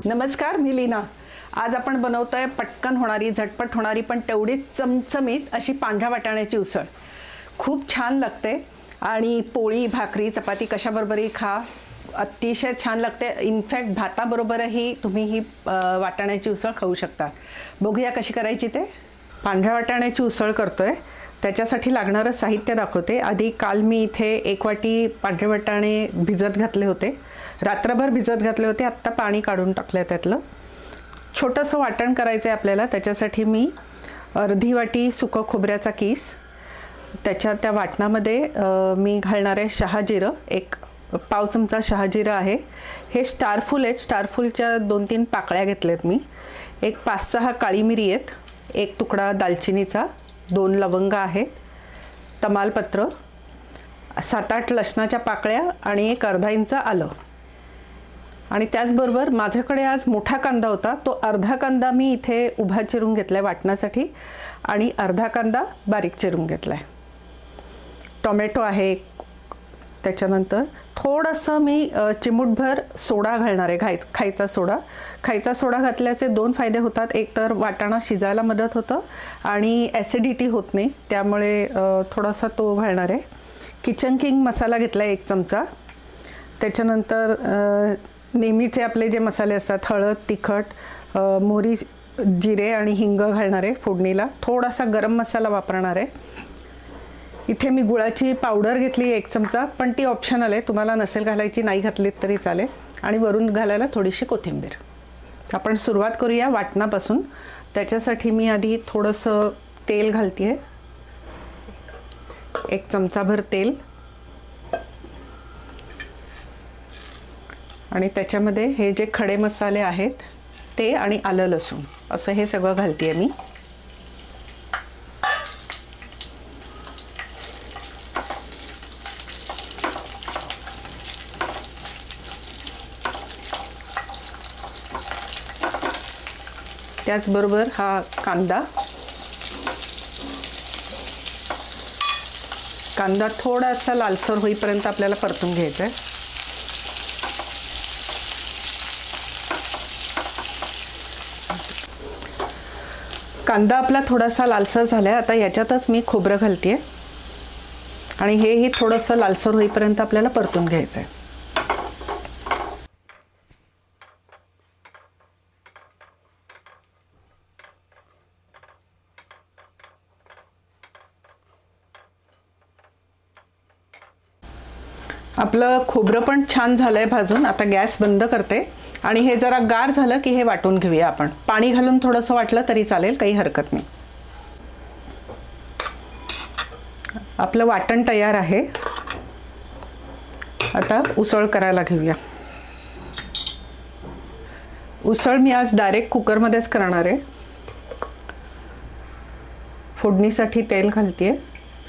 नमस्कार, मी लीना। आज आपण बनवतोय पटकन होणारी, झटपट होणारी पण तेवढीच चमचमीत अशी पांढऱ्या वाटाण्याची उसळ। खूप छान लागते आणि पोळी, भाकरी, चपाती कशाबरोबरही खा, अतिशय छान लागते। इनफॅक्ट भाताबरोबरही तुम्ही ही वाटाण्याची उसळ खाऊ शकता। बघूया कशी करायची ते। पांढऱ्या वाटाण्याची उसळ करतोय त्याच्यासाठी लागणारं साहित्य दाखवते। आधी काल मी इथे 1 वाटी पांढरे वाटाणे भिजत घातले होते, रात्रभर भिजत घातले होते। आत्ता पाणी काढून टाकलं त्यातलं। छोटंसं वाटण करायचं आहे आपल्याला। त्याच्यासाठी मी अर्धी वाटी सुकं खोबऱ्याचा किस, त्या वाटणामध्ये मी घालणार आहे शहाजिरं, 1 पाव चमचा शहाजिरं आहे। हे स्टारफूल आहेत, स्टारफूलच्या 2-3 पाकळ्या घेतल्यात मी। 5-6 काळी मिरी आहेत, 1 तुकडा दालचिनीचा, 2 लवंग आहेत, तमालपत्र, 7-8 लसणाच्या पाकळ्या आणि 1 अर्धा इंच आलं। आणि त्याचबरोबर माझ्याकडे आज मोठा कांदा होता, तो अर्धा कांदा मी इथे उभा चिरून घेतलाय वाटण्यासाठी आणि अर्धा कांदा बारीक चिरून घातलाय। टोमॅटो आहे, त्याच्यानंतर थोडंसं मी चिमूटभर सोडा घालणार आहे, खायचा सोडा। खायचा सोडा घातल्याचे 2 फायदे होतात। एक तर वाटाणा शिजायला मदत होतं आणि ॲसिडिटी होत नाही, त्यामुळे थोडासा तो घालणार आहे। किचन किंग मसाला घेतला 1 चमचा। त्याच्यानंतर नेहमीचे आपले जे मसाले असतात, हळद, तिखट, मोहरी, जिरे आणि हिंग घालणार आहे फोडणीला। थोडासा गरम मसाला वापरणार आहे। इथे मी गुळाची पावडर घेतली 1 चमचा, पण ती ऑप्शनल आहे, तुम्हाला नसेल घालायची नाही घातलीत तरी चालेल। आणि वरून घालायला थोडीशी कोथिंबीर। आपण सुरुवात करूया वाटणापासून। त्याच्यासाठी मी आधी थोडंसं तेल घालते, 1 चमचाभर तेल, आणि त्याच्यामध्ये हे जे खडे मसाले आहेत ते आणि आलं लसूण असं हे सगळं घालते मी। त्याचबरोबर हा कांदा थोडासा लालसर होईपर्यंत आपल्याला परतून घ्यायचा आहे। कांदा आपला थोडासा लालसर झालाय, आता याच्यातच मी खोबरं घालते आणि हेही थोडंसं लालसर होईपर्यंत आपल्याला परतून घ्यायचं आहे। आपलं खोबरं पण छान झालंय भाजून। आता गॅस बंद करते आणि हे जरा गार झालं की हे वाटून घेऊया आपण। पाणी घालून थोडंसं वाटलं तरी चालेल, काही हरकत नाही। आपलं वाटण तयार आहे, आता उसळ करायला घेऊया। उसळ मी आज डायरेक्ट कुकरमध्येच करणार आहे। फोडणीसाठी तेल घालते,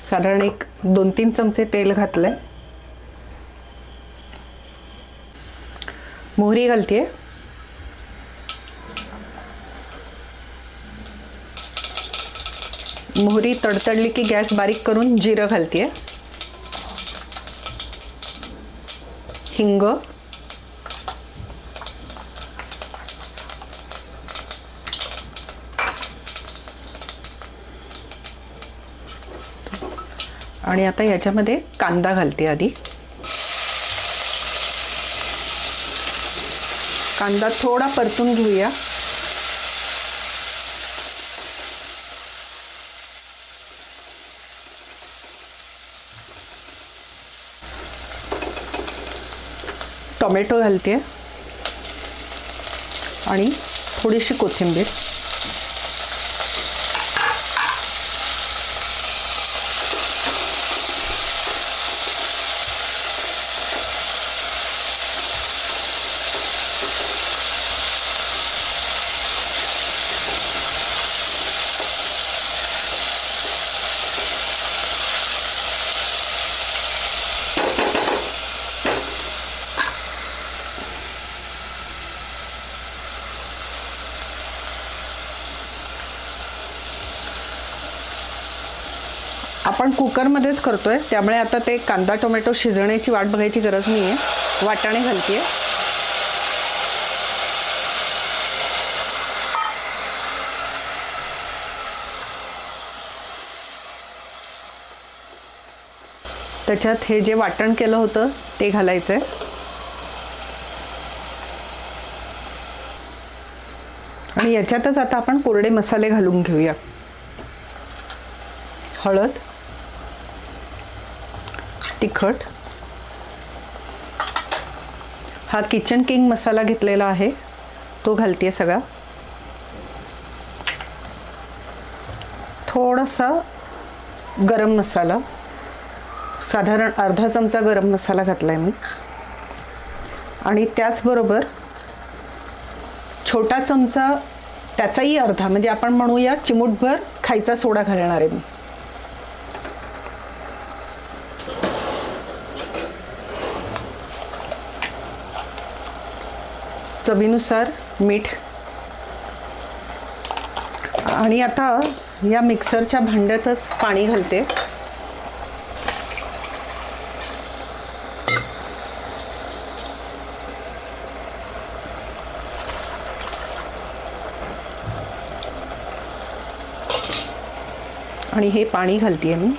साधारण 2-3 चमचे तेल घातलंय। मोहरी घालते, मोहरी तडतडली की गॅस बारीक करून जिरं घालते, हिंग, आणि आता याच्यामध्ये कांदा घालते आधी। कांदा थोडा परतून घेऊया। टोमॅटो घालते आणि थोडीशी कोथिंबीर। आपण कुकरमध्येच करतोय, त्यामुळे आता ते कांदा टोमॅटो शिजण्याची वाट बघायची गरज नाहीये। वाटाणे घालते, त्याच्यात हे जे वाटण केलं होतं ते घालायचं आहे. आणि याच्यातच आता आपण कोरडे मसाले घालून घेऊया. हळद, तिखट, हा किचन किंग मसाला घेतलेला आहे तो घालते सगळा. थोडासा गरम मसाला, साधारण अर्धा चमचा गरम मसाला घातलाय मी. आणि त्याचबरोबर छोटा चमचा, त्याचाही अर्धा, म्हणजे आपण म्हणूया चिमूटभर खायचा सोडा घालणार आहे मी. चवीनुसार मीठ. आणि आता या मिक्सरच्या भांड्यातच पाणी घालते. आणि हे पाणी घालते मी.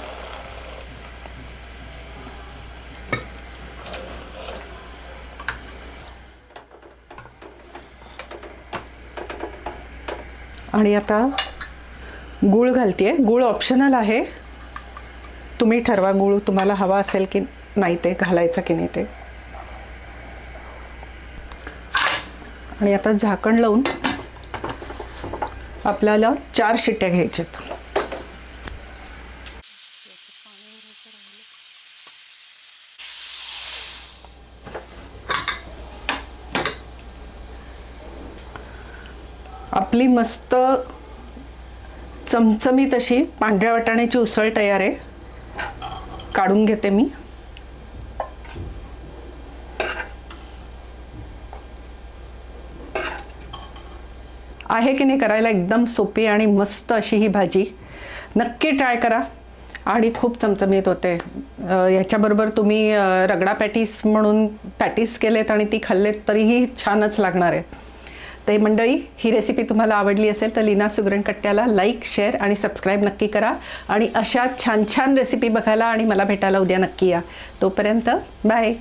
आणि आता गूळ घालते. गूळ ऑप्शनल आहे, तुम्ही ठरवा गूळ तुम्हाला हवा असेल की नाही ते घालायचं की नाही ते. आणि आता झाकण लावून आपल्याला 4 शिट्ट्या घ्यायच्यात. आपली मस्त चमचमीत अशी पांढऱ्या वाटाण्याची उसळ तयार आहे. काढून घेते मी. आहे की नाही करायला एकदम सोपी आणि मस्त अशी ही भाजी. नक्की ट्राय करा आणि खूप चमचमीत होते. याच्याबरोबर तुम्ही रगडा पॅटीस म्हणून पॅटीस केलेत आणि ती खाल्लेत तरीही छानच लागणार आहे. तर मंडळी, ही रेसिपी तुम्हाला आवडली असेल तर लीना सुगरणकट्ट्याला लाईक, शेअर आणि सबस्क्राईब नक्की करा. आणि अशा छान छान रेसिपी बघायला आणि मला भेटायला उद्या नक्की या. तोपर्यंत बाय.